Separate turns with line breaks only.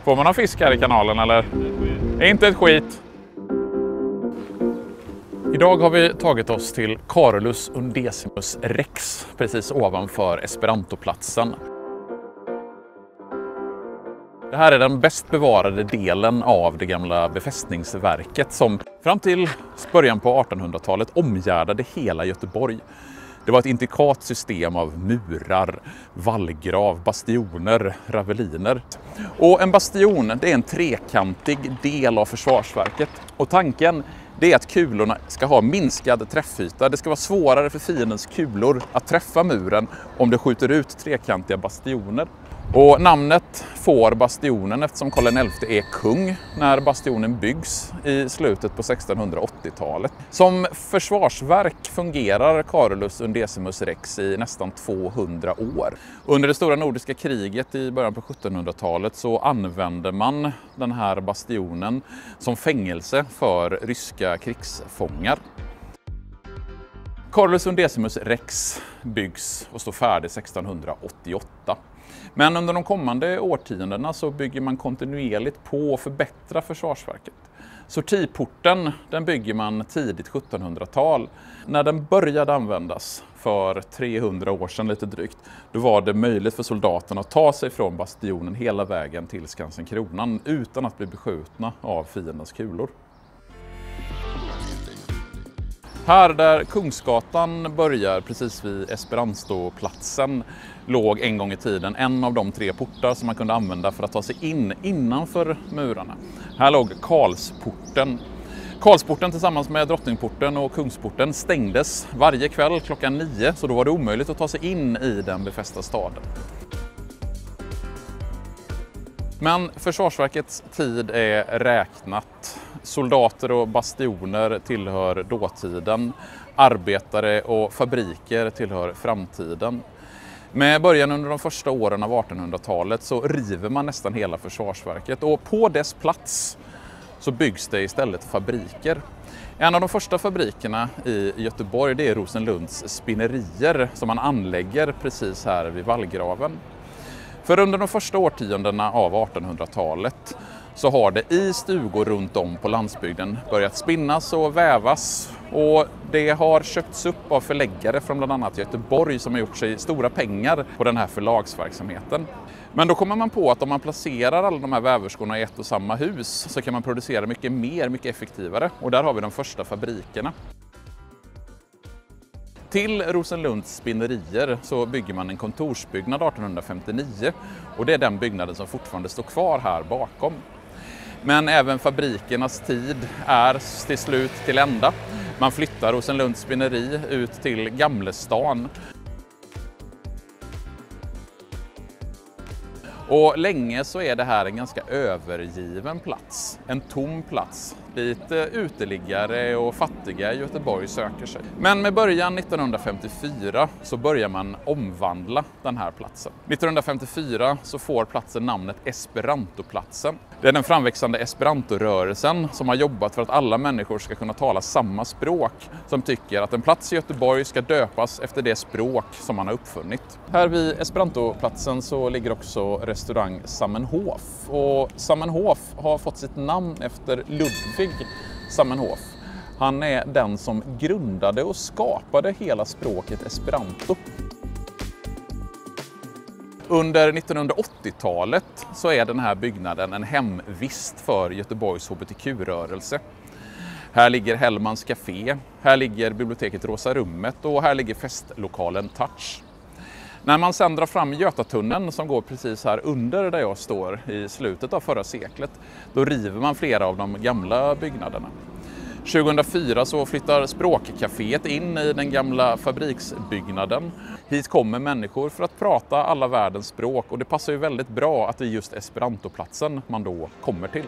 Får man ha fisk här i kanalen eller? Inte ett skit. Idag har vi tagit oss till Carolus Undesimus Rex precis ovanför Esperantoplatsen. Det här är den bäst bevarade delen av det gamla befästningsverket som fram till början på 1800-talet omgärdade hela Göteborg. Det var ett intrikat system av murar, vallgrav, bastioner, raveliner. Och en bastion, det är en trekantig del av försvarsverket. Och tanken det är att kulorna ska ha minskad träffyta. Det ska vara svårare för fiendens kulor att träffa muren om det skjuter ut trekantiga bastioner. Och namnet får bastionen eftersom Karl XI är kung när bastionen byggs i slutet på 1680-talet. Som försvarsverk fungerar Carolus Undesimus Rex i nästan 200 år. Under det stora nordiska kriget i början på 1700-talet så använde man den här bastionen som fängelse för ryska krigsfångar. Carolus Undesimus Rex byggs och står färdig 1688. Men under de kommande årtiondena så bygger man kontinuerligt på att förbättra försvarsverket. Sortiporten den bygger man tidigt 1700-tal. När den började användas för 300 år sedan lite drygt, då var det möjligt för soldaterna att ta sig från bastionen hela vägen till Skansen-Kronan utan att bli beskjutna av fiendens kulor. Här där Kungsgatan börjar precis vid Esperantoplatsen låg en gång i tiden en av de 3 portar som man kunde använda för att ta sig in innanför murarna. Här låg Karlsporten. Karlsporten tillsammans med Drottningporten och Kungsporten stängdes varje kväll klockan 9, så då var det omöjligt att ta sig in i den befästa staden. Men försvarsverkets tid är räknat. Soldater och bastioner tillhör dåtiden. Arbetare och fabriker tillhör framtiden. Med början under de första åren av 1800-talet så river man nästan hela försvarsverket. Och på dess plats så byggs det istället fabriker. En av de första fabrikerna i Göteborg det är Rosenlunds spinnerier som man anlägger precis här vid vallgraven. För under de första årtiondena av 1800-talet så har det i stugor runt om på landsbygden börjat spinnas och vävas. Och det har köpts upp av förläggare från bland annat Göteborg som har gjort sig stora pengar på den här förlagsverksamheten. Men då kommer man på att om man placerar alla de här väverskorna i ett och samma hus så kan man producera mycket mer, mycket effektivare. Och där har vi de första fabrikerna. Till Rosenlunds spinnerier så bygger man en kontorsbyggnad 1859 och det är den byggnaden som fortfarande står kvar här bakom. Men även fabrikernas tid är till slut till ända. Man flyttar Rosenlunds spinneri ut till Gamlestan. Och länge så är det här en ganska övergiven plats, en tom plats dit uteliggare och fattiga i Göteborg söker sig. Men med början 1954 så börjar man omvandla den här platsen. 1954 så får platsen namnet Esperantoplatsen. Det är den framväxande esperantorörelsen som har jobbat för att alla människor ska kunna tala samma språk, som tycker att en plats i Göteborg ska döpas efter det språk som man har uppfunnit. Här vid Esperantoplatsen så ligger också restaurang Zamenhof. Och Zamenhof har fått sitt namn efter Ludwig Zamenhof. Han är den som grundade och skapade hela språket esperanto. Under 1980-talet så är den här byggnaden en hemvist för Göteborgs hbtq-rörelse. Här ligger Hellmans Café, här ligger biblioteket Rosa Rummet och här ligger festlokalen Touch. När man sedan drar fram Götatunneln som går precis här under där jag står i slutet av förra seklet, då river man flera av de gamla byggnaderna. 2004 så flyttar Språkcaféet in i den gamla fabriksbyggnaden. Hit kommer människor för att prata alla världens språk och det passar ju väldigt bra att det är just Esperantoplatsen man då kommer till.